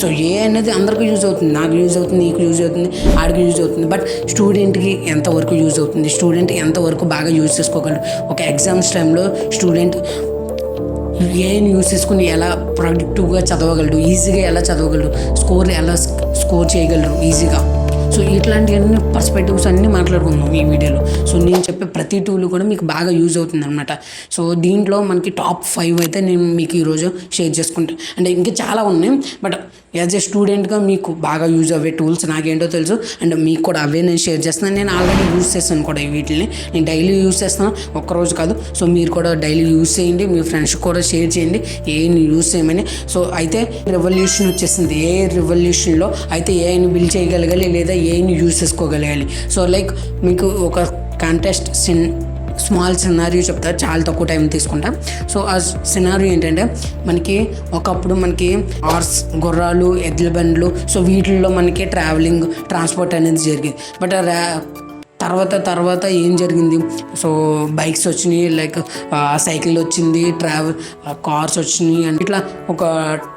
So ఏ అనేది అందరికీ use అవుతుంది, నాకు యూజ్ అవుతుంది, నీకు యూజ్ అవుతుంది, ఆడికి యూజ్ అవుతుంది. బట్ స్టూడెంట్కి ఎంతవరకు యూజ్ అవుతుంది, స్టూడెంట్ ఎంతవరకు బాగా యూజ్ చేసుకోగలరు, ఒక ఎగ్జామ్స్ టైంలో స్టూడెంట్ ఏని యూజ్ చేసుకుని ఎలా ప్రొడక్టివ్గా చదవగలడు, ఈజీగా ఎలా చదవగలడు, స్కోర్ ఎలా స్కోర్ చేయగలరు ఈజీగా. సో ఇట్లాంటివన్నీ పర్స్పెక్టివ్స్ అన్నీ మాట్లాడుకుందాం ఈ వీడియోలో. సో నేను చెప్పే ప్రతి టూల్ కూడా మీకు బాగా యూజ్ అవుతుంది అనమాట. సో దీంట్లో మనకి టాప్ 5 అయితే నేను మీకు ఈరోజు షేర్ చేసుకుంటాను. అంటే ఇంకా చాలా ఉన్నాయి, బట్ యాజ్ ఏ స్టూడెంట్గా మీకు బాగా యూజ్ అవ్వే టూల్స్ నాకేంటో తెలుసు, అండ్ మీకు కూడా అవే నేను షేర్ చేస్తున్నాను. నేను ఆల్రెడీ యూజ్ చేస్తాను కూడా వీటిని, నేను డైలీ యూజ్ చేస్తాను, ఒక్కరోజు కాదు. సో మీరు కూడా డైలీ యూజ్ చేయండి, మీ ఫ్రెండ్స్కి కూడా షేర్ చేయండి ఏని యూజ్ చేయమని. సో అయితే రెవల్యూషన్ వచ్చేసింది, ఏ రెవల్యూషన్లో అయితే ఏని బిల్డ్ చేయగలగాలి లేదా ఏని యూజ్ చేసుకోగలగాలి. సో లైక్ మీకు ఒక కాంటెస్ట్ స్మాల్ సినారియో చెప్తా, చాలా తక్కువ టైం తీసుకుంటా. సో ఆ సినారియో ఏంటంటే, మనకి ఒకప్పుడు మనకి హార్స్, గుర్రాలు, ఎడ్ల బండ్లు, సో వీటిల్లో మనకి ట్రాన్స్పోర్ట్ అనేది జరిగేది. బట్ తర్వాత ఏం జరిగింది, సో బైక్స్ వచ్చినాయి, లైక్ సైకిల్ వచ్చింది, కార్స్ వచ్చినాయి, అండ్ ఇట్లా ఒక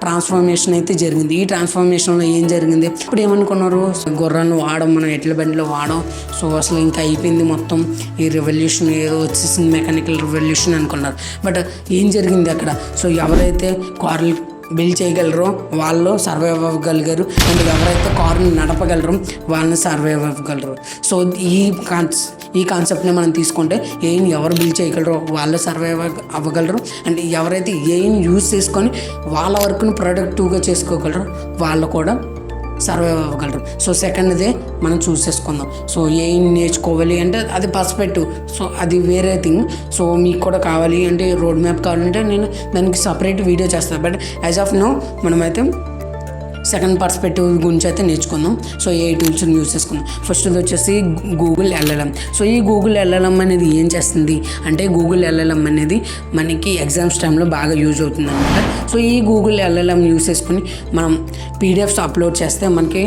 ట్రాన్స్ఫర్మేషన్ అయితే జరిగింది. ఈ ట్రాన్స్ఫర్మేషన్లో ఏం జరిగింది, ఇప్పుడు ఏమనుకున్నారు, గుర్రాన్ని వాడడం, మనం ఎడ్ల బండిలో వాడడం, సో అసలు ఇంకా అయిపోయింది మొత్తం, ఈ రెవల్యూషన్ ఏదో వచ్చేసింది, మెకానికల్ రెవల్యూషన్ అనుకున్నారు. బట్ ఏం జరిగింది అక్కడ, సో ఎవరైతే కార్లు బిల్డ్ చేయగలరో వాళ్ళు సర్వైవ్ అవ్వగలిగారు, అండ్ ఎవరైతే కారుని నడపగలరో వాళ్ళని సర్వైవ్ అవ్వగలరు. సో ఈ కాన్సెప్ట్ని మనం తీసుకుంటే ఏం ఎవరు బిల్డ్ చేయగలరో వాళ్ళు సర్వైవ్ అవ్వగలరు, అండ్ ఎవరైతే ఏం యూజ్ చేసుకొని వాళ్ళ వర్క్ని ప్రొడక్టివ్గా చేసుకోగలరో వాళ్ళు కూడా సర్వైవ్ అవ్వగలరు. సో సెకండ్దే మనం చూస్ చేసుకుందాం. సో ఏం నేర్చుకోవాలి అంటే అది పర్స్పెక్టివ్, సో అది వేరే థింగ్. సో మీకు కూడా కావాలి అంటే రోడ్ మ్యాప్ కావాలంటే నేను దానికి సపరేట్ వీడియో చేస్తాను. బట్ యాజ్ ఆఫ్ నో మనమైతే సెకండ్ పర్స్పెక్టివ్ గురించి అయితే నేర్చుకుందాం. సో ఏ టూల్స్ని యూజ్ చేసుకుందాం. ఫస్ట్ వచ్చేసి గూగుల్ ఎల్ఎల్ఎం. సో ఈ గూగుల్ ఎల్ఎల్ఎం అనేది ఏం చేస్తుంది అంటే, గూగుల్ ఎల్ఎల్ఎం అనేది మనకి ఎగ్జామ్స్ టైంలో బాగా యూజ్ అవుతుంది అనమాట. సో ఈ గూగుల్ ఎల్ఎల్ఎం యూజ్ చేసుకుని మనం పీడిఎఫ్స్ అప్లోడ్ చేస్తే మనకి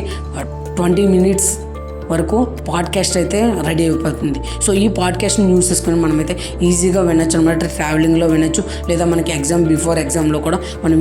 20 minutes వరకు పాడ్కాస్ట్ అయితే రెడీ అయిపోతుంది. సో ఈ పాడ్కాస్ట్ని యూజ్ చేసుకుని మనమైతే ఈజీగా వినొచ్చు అనమాట. ట్రావెలింగ్లో వినొచ్చు, లేదా మనకి బిఫోర్ ఎగ్జామ్లో కూడా మనం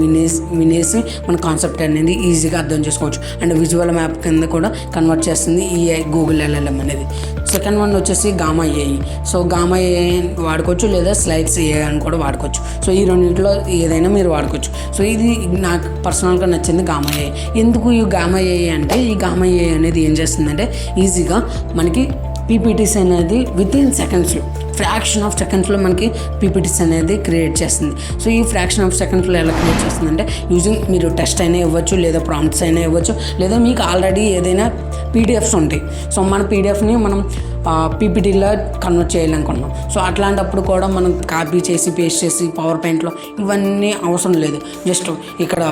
వినేసి మన కాన్సెప్ట్ అనేది ఈజీగా అర్థం చేసుకోవచ్చు. అండ్ విజువల్ మ్యాప్ కింద కూడా కన్వర్ట్ చేస్తుంది ఈ గూగుల్ ఎల్ఎల్ఎం అనేది. సెకండ్ వన్ వచ్చేసి gamma AI. So gamma AI వాడుకోవచ్చు, లేదా స్లైడ్స్ ఏఐ అని కూడా వాడుకోవచ్చు. సో ఈ రెండింటిలో ఏదైనా మీరు వాడుకోవచ్చు. సో ఇది నాకు పర్సనల్గా నచ్చింది గామా ఏఐ. ఎందుకు ఈ గామా ఏఐ అంటే, ఈ గామా ఏఐ అనేది ఏం చేస్తుందంటే ఈజీగా మనకి పీపీటీస్ అనేది వితిన్ సెకండ్స్లో, ఫ్రాక్షన్ ఆఫ్ సెకండ్స్లో మనకి పీపీటీస్ అనేది క్రియేట్ చేస్తుంది. సో ఈ ఫ్రాక్షన్ ఆఫ్ సెకండ్స్లో ఎలా క్రియేట్ చేస్తుందంటే, యూజింగ్ మీరు టెస్ట్ అయినా ఇవ్వచ్చు, లేదా ప్రాంప్ట్స్ అయినా ఇవ్వచ్చు, లేదా మీకు ఆల్రెడీ ఏదైనా పీడిఎఫ్స్ ఉంటాయి. సో మన పీడిఎఫ్ని మనం పీపీటీలో కన్వర్ట్ చేయాలనుకున్నాం. సో అట్లాంటప్పుడు కూడా మనం కాపీ చేసి పేస్ట్ చేసి పవర్ పాయింట్లో ఇవన్నీ అవసరం లేదు. జస్ట్ ఇక్కడ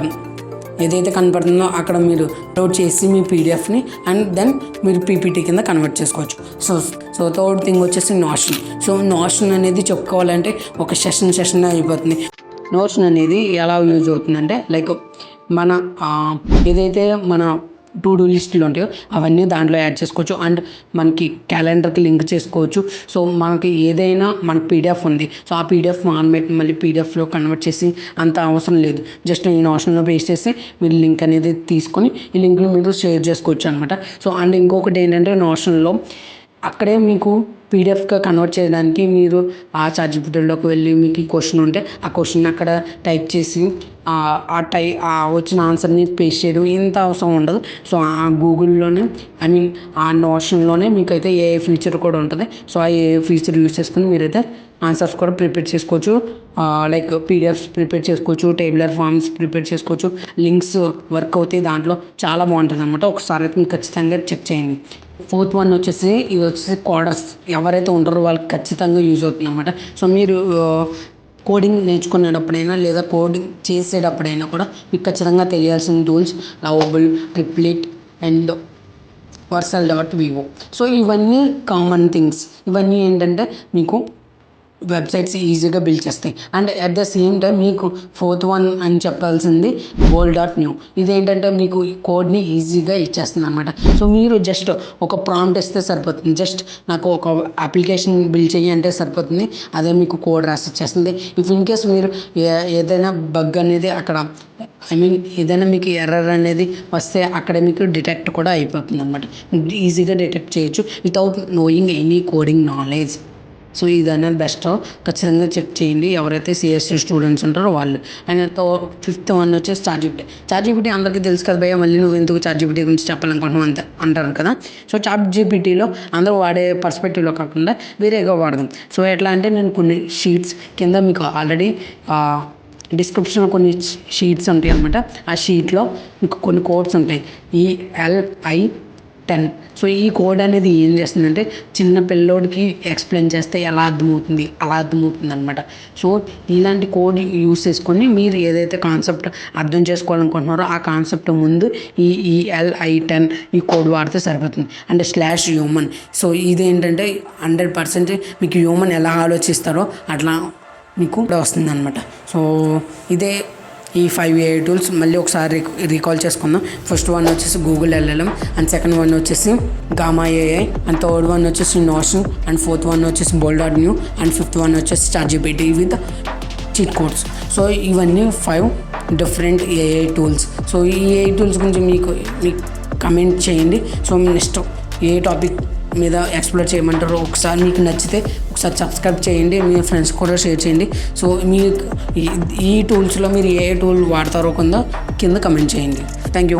ఏదైతే కనపడుతుందో అక్కడ మీరు అప్లోడ్ చేసి మీ పీడిఎఫ్ని, అండ్ దెన్ మీరు పీపీటీ కింద కన్వర్ట్ చేసుకోవచ్చు. సో థర్డ్ థింగ్ వచ్చేసి నోషన్. సో నోషన్ అనేది చెప్పుకోవాలంటే ఒక సెషన్ అయిపోతుంది. నోషన్ అనేది ఎలా యూజ్ అవుతుందంటే, లైక్ మన ఏదైతే మన టు డూ లిస్టులు ఉంటాయో అవన్నీ దాంట్లో యాడ్ చేసుకోవచ్చు, అండ్ మనకి క్యాలెండర్కి లింక్ చేసుకోవచ్చు. సో మనకి ఏదైనా మనకి పీడిఎఫ్ ఉంది, సో ఆ పీడిఎఫ్ పెట్టి మళ్ళీ పీడిఎఫ్లో కన్వర్ట్ చేసి అంత అవసరం లేదు. జస్ట్ ఈ నోషన్లో పేస్ట్ చేసి మీరు లింక్ అనేది తీసుకొని ఈ లింక్ని మీరు షేర్ చేసుకోవచ్చు అనమాట. సో అండ్ ఇంకొకటి ఏంటంటే, నోషన్లో అక్కడే మీకు పీడిఎఫ్గా కన్వర్ట్ చేయడానికి మీరు ఆ ChatGPTలోకి వెళ్ళి మీకు ఈ క్వశ్చన్ ఉంటే ఆ క్వశ్చన్ అక్కడ టైప్ చేసి వచ్చిన ఆన్సర్ని పేస్ట్ చేయడం ఇంత అవసరం ఉండదు. సో ఆ గూగుల్లోనే ఆ నోషన్లోనే మీకైతే ఏ ఫీచర్ కూడా ఉంటుంది. సో ఆ ఏ ఫీచర్ యూజ్ చేసుకుని మీరైతే ఆన్సర్స్ కూడా ప్రిపేర్ చేసుకోవచ్చు, లైక్ పీడిఎఫ్స్ ప్రిపేర్ చేసుకోవచ్చు, టేబులర్ ఫామ్స్ ప్రిపేర్ చేసుకోవచ్చు, లింక్స్ వర్క్ అవుతాయి దాంట్లో. చాలా బాగుంటుంది అనమాట. ఒకసారి అయితే మీరు ఖచ్చితంగా చెక్ చేయండి. ఫోర్త్ వన్ వచ్చేసి ఇది వచ్చేసి కోడర్స్. ఎవరైతే ఉంటారో వాళ్ళకి ఖచ్చితంగా యూజ్ అవుతుంది అనమాట. సో మీరు కోడింగ్ నేర్చుకునేటప్పుడైనా లేదా కోడింగ్ చేసేటప్పుడైనా కూడా మీకు ఖచ్చితంగా తెలియాల్సిన టూల్స్ లవబుల్, ట్రిప్లెట్ అండ్ వర్సల్.vivo. సో ఇవన్నీ కామన్ థింగ్స్. ఇవన్నీ ఏంటంటే మీకు వెబ్సైట్స్ ఈజీగా బిల్డ్ చేస్తాయి. And at the same time మీకు ఫోర్త్ వన్ అని చెప్పాల్సింది bolt.new. ఇదేంటంటే మీకు ఈ కోడ్ని ఈజీగా ఇచ్చేస్తుంది అనమాట. సో మీరు జస్ట్ ఒక ప్రాంప్ట్ ఇస్తే సరిపోతుంది. జస్ట్ నాకు ఒక అప్లికేషన్ బిల్డ్ చేయి అంటే సరిపోతుంది. అదే మీకు కోడ్ రాసి ఇచ్చేస్తుంది. ఇఫ్ ఇన్ కేస్ మీరు ఏదైనా బగ్ అనేది అక్కడ ఏదైనా మీకు ఎర్రర్ అనేది వస్తే అక్కడ మీకు డిటెక్ట్ కూడా అయిపోతుంది అనమాట. ఈజీగా డిటెక్ట్ చేయొచ్చు without knowing any coding knowledge. So ఇది అనేది బెస్ట్. ఖచ్చితంగా చెక్ చేయండి ఎవరైతే సిఎస్సి స్టూడెంట్స్ ఉంటారో వాళ్ళు. అండ్ ఫిఫ్త్ వన్ వచ్చేసి చాట్జీపీటీ అందరికీ తెలుసు కదా భయ్య, మళ్ళీ నువ్వు ఎందుకు చాట్జీపీటీ గురించి చెప్పాలనుకుంటున్నావు అంత అంటారు కదా. సో చాట్జీపీటీలో అందరూ వాడే పర్స్పెక్టివ్లో కాకుండా వేరేగా వాడదాం. సో ఎట్లా అంటే నేను కొన్ని షీట్స్ కింద మీకు ఆల్రెడీ డిస్క్రిప్షన్లో కొన్ని షీట్స్ ఉంటాయి అనమాట. ఆ షీట్లో మీకు కొన్ని కోడ్స్ ఉంటాయి, ELI10. సో ఈ కోడ్ అనేది ఏం చేస్తుందంటే చిన్న పిల్లోడికి ఎక్స్ప్లెయిన్ చేస్తే ఎలా అర్థమవుతుంది అలా అర్థమవుతుంది అనమాట. సో ఇలాంటి కోడ్ యూస్ చేసుకొని మీరు ఏదైతే కాన్సెప్ట్ అర్థం చేసుకోవాలనుకుంటున్నారో ఆ కాన్సెప్ట్ ముందు ఈ ELI10 ఈ కోడ్ వాడితే సరిపోతుంది. And /human. సో ఇదేంటంటే 100% మీకు హ్యూమన్ ఎలా ఆలోచిస్తారో అట్లా మీకు వస్తుంది అనమాట. సో ఇదే ఈ 5 AI టూల్స్. మళ్ళీ ఒకసారి రీకాల్ చేసుకుందాం. ఫస్ట్ వన్ వచ్చేసి Google LLM, and second one వచ్చేసి Gamma AI, and third one వచ్చేసి నోషన్, అండ్ ఫోర్త్ వన్ వచ్చేసి bolt.new, అండ్ ఫిఫ్త్ వన్ వచ్చేసి ChatGPT with cheat codes. So ఇవన్నీ 5 డిఫరెంట్ AI టూల్స్. సో ఈ AI టూల్స్ గురించి మీకు comment చేయండి. సో నెక్స్ట్ ఏ టాపిక్ మీద ఎక్స్ప్లోర్ చేయమంటారో ఒకసారి మీకు నచ్చితే ఒకసారి సబ్స్క్రైబ్ చేయండి, మీ ఫ్రెండ్స్ కూడా షేర్ చేయండి. సో మీకు ఈ టూల్స్లో మీరు ఏ టూల్ వాడతారో కింద కమెంట్ చేయండి. Thank you.